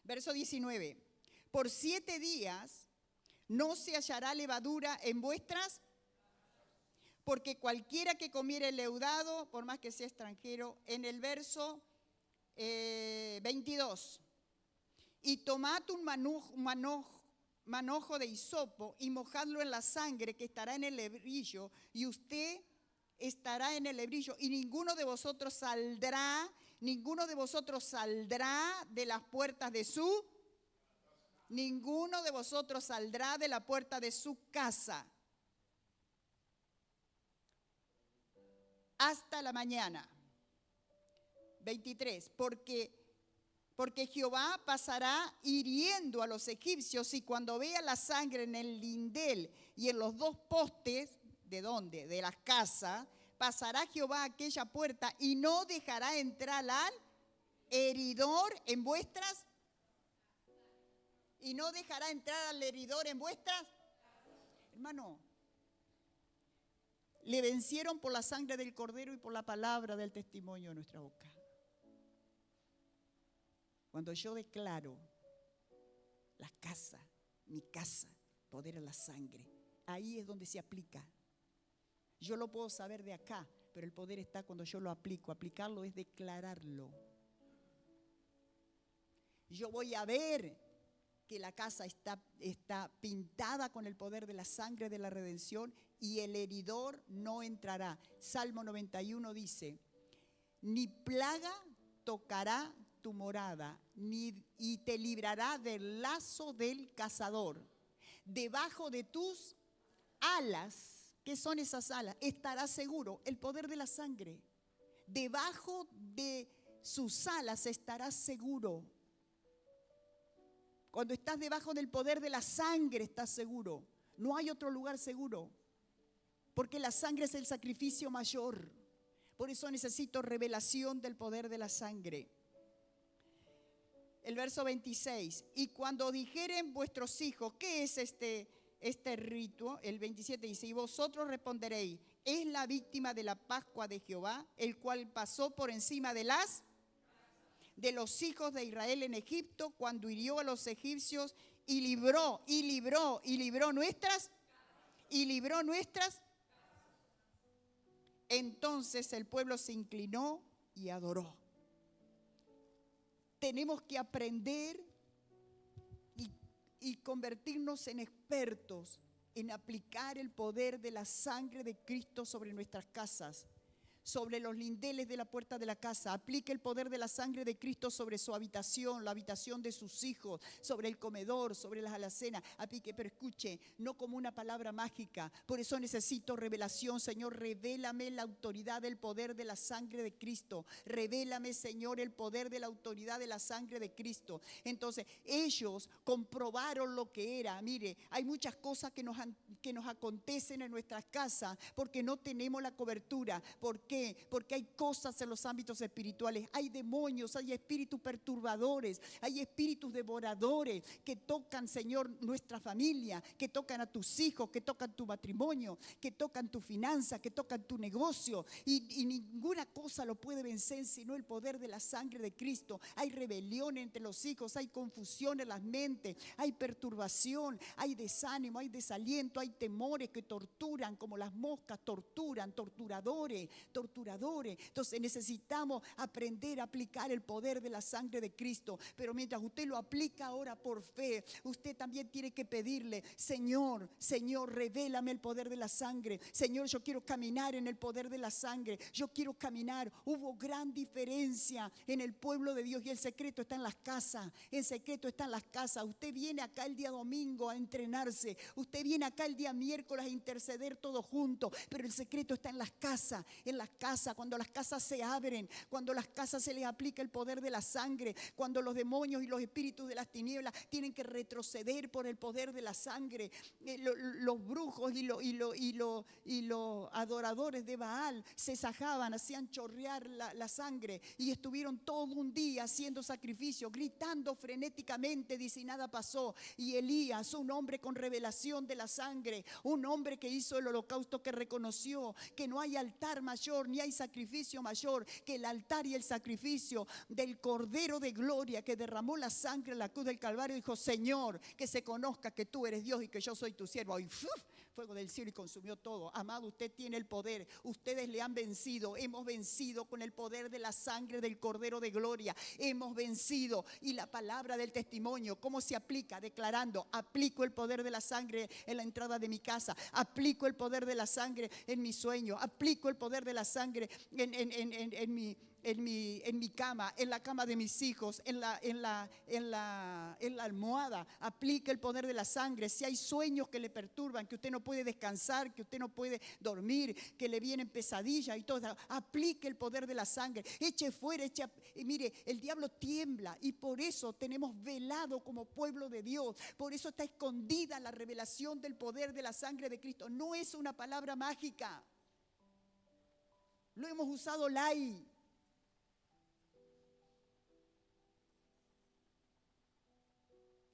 Verso 19. Por 7 días no se hallará levadura en vuestras, porque cualquiera que comiere leudado, por más que sea extranjero, en el verso 22. Y tomad un manojo de hisopo y mojadlo en la sangre que estará en el lebrillo, y usted estará en el lebrillo, y ninguno de vosotros saldrá de las puertas de su, ninguno de vosotros saldrá de la puerta de su casa hasta la mañana. 23, porque Jehová pasará hiriendo a los egipcios, y cuando vea la sangre en el lindel y en los 2 postes, ¿de dónde? De las casas, pasará Jehová a aquella puerta y no dejará entrar al heridor en vuestras, y no dejará entrar al heridor en vuestras. Hermano, le vencieron por la sangre del Cordero y por la palabra del testimonio de nuestra boca. Cuando yo declaro la casa, mi casa, poder a la sangre, ahí es donde se aplica. Yo lo puedo saber de acá, pero el poder está cuando yo lo aplico. Aplicarlo es declararlo. Yo voy a ver que la casa está pintada con el poder de la sangre de la redención, y el heridor no entrará. Salmo 91 dice: ni plaga tocará tu morada, y te librará del lazo del cazador. Debajo de tus alas, ¿qué son esas alas? Estarás seguro, el poder de la sangre. Debajo de sus alas estarás seguro. Cuando estás debajo del poder de la sangre estás seguro. No hay otro lugar seguro, porque la sangre es el sacrificio mayor. Por eso necesito revelación del poder de la sangre. El verso 26, y cuando dijeren vuestros hijos, ¿qué es este rito? El 27 dice: y vosotros responderéis: es la víctima de la Pascua de Jehová, el cual pasó por encima de los hijos de Israel en Egipto, cuando hirió a los egipcios y libró nuestras. Entonces el pueblo se inclinó y adoró. Tenemos que aprender y convertirnos en expertos en aplicar el poder de la sangre de Cristo sobre nuestras casas, sobre los lindeles de la puerta de la casa. Aplique el poder de la sangre de Cristo sobre su habitación, la habitación de sus hijos, sobre el comedor, sobre las alacenas. Aplique, pero escuche, no como una palabra mágica. Por eso necesito revelación. Señor, revélame la autoridad del poder de la sangre de Cristo. Revélame, Señor, el poder de la autoridad de la sangre de Cristo. Entonces, ellos comprobaron lo que era. Mire, hay muchas cosas que nos acontecen en nuestras casas porque no tenemos la cobertura. ¿Por qué? Porque hay cosas en los ámbitos espirituales, hay demonios, hay espíritus perturbadores, hay espíritus devoradores que tocan, Señor, nuestra familia, que tocan a tus hijos, que tocan tu matrimonio, que tocan tu finanza, que tocan tu negocio, y ninguna cosa lo puede vencer sino el poder de la sangre de Cristo. Hay rebelión entre los hijos, hay confusión en las mentes, hay perturbación, hay desánimo, hay desaliento, hay temores que torturan como las moscas, torturadores. Entonces necesitamos aprender a aplicar el poder de la sangre de Cristo. Pero mientras usted lo aplica ahora por fe, usted también tiene que pedirle: Señor, revélame el poder de la sangre. Señor, yo quiero caminar en el poder de la sangre. Yo quiero caminar. Hubo gran diferencia en el pueblo de Dios, y el secreto está en las casas. El secreto está en las casas. Usted viene acá el día domingo a entrenarse. Usted viene acá el día miércoles a interceder todos juntos. Pero el secreto está en las casas. En las casas, cuando las casas se abren, cuando las casas se les aplica el poder de la sangre, cuando los demonios y los espíritus de las tinieblas tienen que retroceder por el poder de la sangre. Los brujos y los adoradores de Baal se sajaban, hacían chorrear la sangre, y estuvieron todo un día haciendo sacrificio, gritando frenéticamente, dice, y nada pasó. Y Elías, un hombre con revelación de la sangre, un hombre que hizo el holocausto, que reconoció que no hay altar mayor mayor, ni hay sacrificio mayor que el altar y el sacrificio del Cordero de Gloria que derramó la sangre en la cruz del Calvario. Dijo: Señor, que se conozca que tú eres Dios y que yo soy tu siervo. Y fuego del cielo y consumió todo. Amado, usted tiene el poder. Ustedes le han vencido. Hemos vencido con el poder de la sangre del Cordero de Gloria. Hemos vencido. Y la palabra del testimonio, ¿cómo se aplica? Declarando: aplico el poder de la sangre en la entrada de mi casa. Aplico el poder de la sangre en mi sueño. Aplico el poder de la sangre en mi cama, en la cama de mis hijos, en la almohada. Aplica el poder de la sangre. Si hay sueños que le perturban, que usted no puede descansar, que usted no puede dormir, que le vienen pesadillas y todo, aplique el poder de la sangre. Eche fuera, y mire, el diablo tiembla, y por eso tenemos velado como pueblo de Dios. Por eso está escondida la revelación del poder de la sangre de Cristo. No es una palabra mágica. Lo hemos usado light.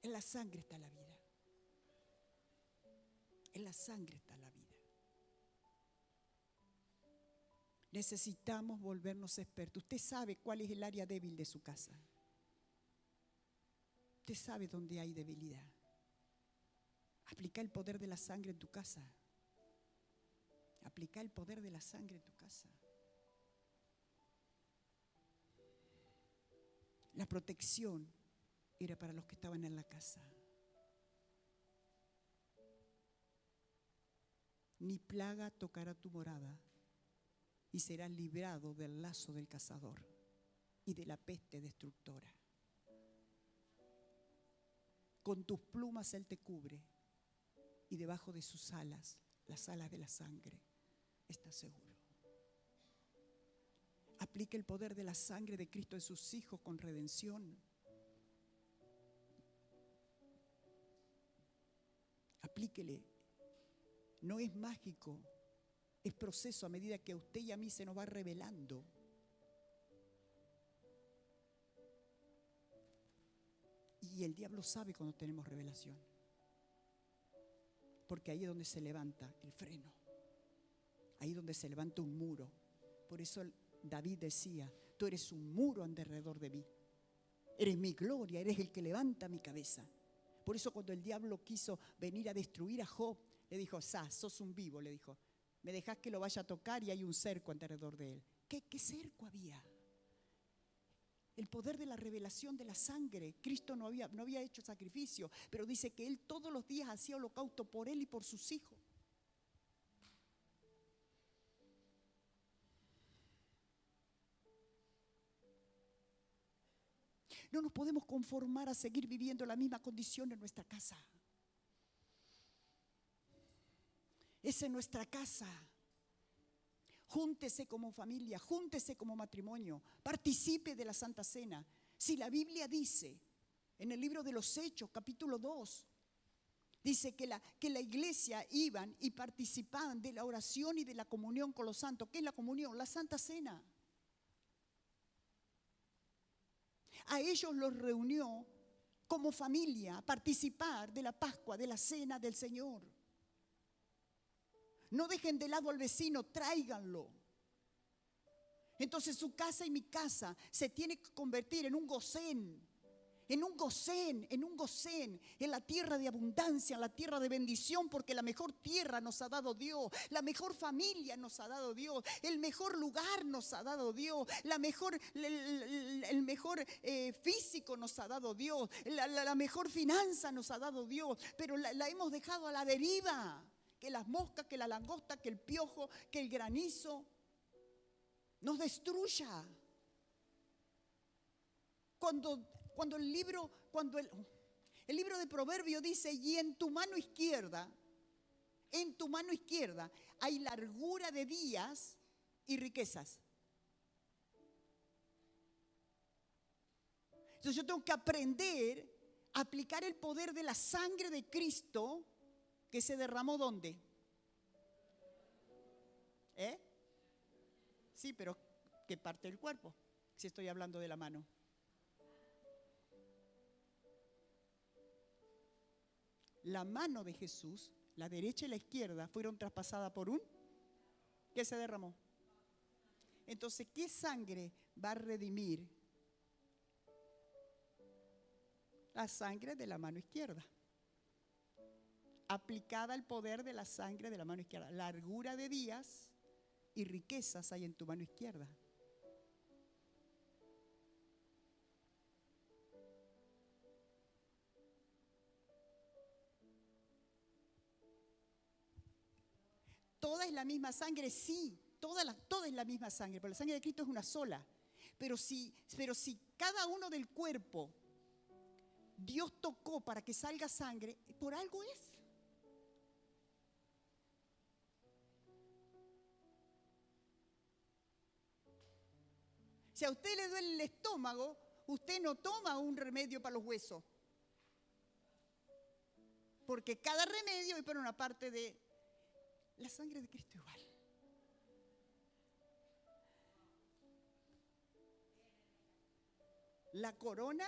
En la sangre está la vida. En la sangre está la vida. Necesitamos volvernos expertos. Usted sabe cuál es el área débil de su casa. Usted sabe dónde hay debilidad. Aplica el poder de la sangre en tu casa. Aplica el poder de la sangre en tu casa. La protección era para los que estaban en la casa. Ni plaga tocará tu morada, y serás librado del lazo del cazador y de la peste destructora. Con tus plumas Él te cubre, y debajo de sus alas, las alas de la sangre, estás seguro. Aplique el poder de la sangre de Cristo en sus hijos con redención. Aplíquele. No es mágico, es proceso a medida que a usted y a mí se nos va revelando. Y el diablo sabe cuando tenemos revelación, porque ahí es donde se levanta el freno, ahí es donde se levanta un muro. Por eso David decía: tú eres un muro alrededor de mí, eres mi gloria, eres el que levanta mi cabeza. Por eso cuando el diablo quiso venir a destruir a Job, le dijo: sos un vivo, le dijo, me dejás que lo vaya a tocar y hay un cerco alrededor de él. ¿Qué cerco había? El poder de la revelación de la sangre. Cristo no había hecho sacrificio, pero dice que Él todos los días hacía holocausto por Él y por sus hijos. No nos podemos conformar a seguir viviendo la misma condición en nuestra casa. Es en nuestra casa. Júntese como familia, júntese como matrimonio, participe de la Santa Cena. Si la Biblia dice, en el libro de los Hechos, capítulo 2, dice que la iglesia iban y participaban de la oración y de la comunión con los santos. ¿Qué es la comunión? La Santa Cena. A ellos los reunió como familia a participar de la Pascua, de la Cena del Señor. No dejen de lado al vecino, tráiganlo. Entonces su casa y mi casa se tiene que convertir en un gosén, en la tierra de abundancia, en la tierra de bendición, porque la mejor tierra nos ha dado Dios, la mejor familia nos ha dado Dios, el mejor lugar nos ha dado Dios, el mejor físico nos ha dado Dios, la mejor finanza nos ha dado Dios, pero la hemos dejado a la deriva. Que las moscas, que la langosta, que el piojo, que el granizo nos destruya. Cuando el libro de Proverbios dice: y en tu mano izquierda hay largura de días y riquezas. Entonces yo tengo que aprender a aplicar el poder de la sangre de Cristo que se derramó ¿dónde? Sí, pero ¿qué parte del cuerpo? Si estoy hablando de la mano. La mano de Jesús, la derecha y la izquierda, fueron traspasadas por un... ¿Qué se derramó? Entonces, ¿qué sangre va a redimir? La sangre de la mano izquierda. Aplicada al poder de la sangre de la mano izquierda. Largura de días y riquezas hay en tu mano izquierda. ¿Toda es la misma sangre? Sí, toda es la misma sangre, pero la sangre de Cristo es una sola. Pero si cada uno del cuerpo Dios tocó para que salga sangre, por algo es. Si a usted le duele el estómago, usted no toma un remedio para los huesos. Porque cada remedio es para una parte de la sangre de Cristo igual. La corona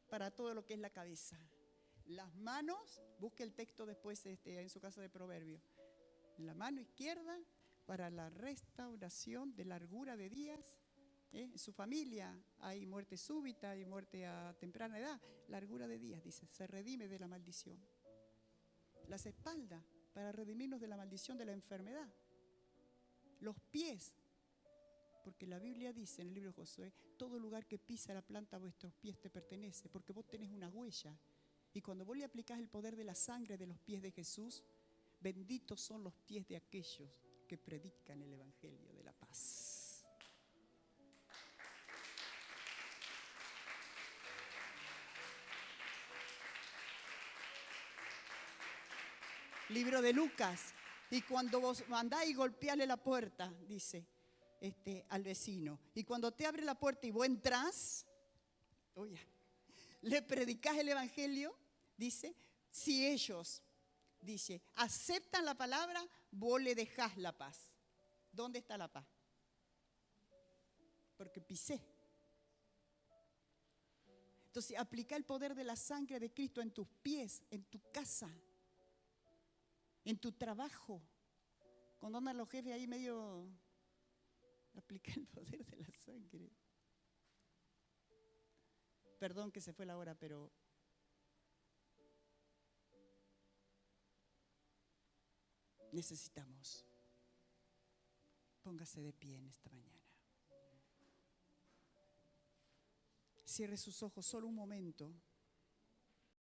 para todo lo que es la cabeza. Las manos, busque el texto después en su casa de Proverbios. La mano izquierda para la restauración de largura de días. En su familia hay muerte súbita, hay muerte a temprana edad. Largura de días, dice, se redime de la maldición. Las espaldas para redimirnos de la maldición de la enfermedad. Los pies, porque la Biblia dice en el libro de Josué, todo lugar que pisa la planta a vuestros pies te pertenece, porque vos tenés una huella. Y cuando vos le aplicás el poder de la sangre de los pies de Jesús, benditos son los pies de aquellos que predican el evangelio de la paz. Libro de Lucas. Y cuando vos mandáis y golpearle la puerta, dice al vecino, y cuando te abre la puerta y vos entrás, oye, le predicás el evangelio, dice, si ellos, dice, aceptan la palabra, vos le dejás la paz. ¿Dónde está la paz? Porque pisé. Entonces, aplica el poder de la sangre de Cristo en tus pies, en tu casa, en tu trabajo. Cuando andan los jefes ahí medio, aplica el poder de la sangre. Perdón que se fue la hora, pero necesitamos. Póngase de pie en esta mañana. Cierre sus ojos solo un momento.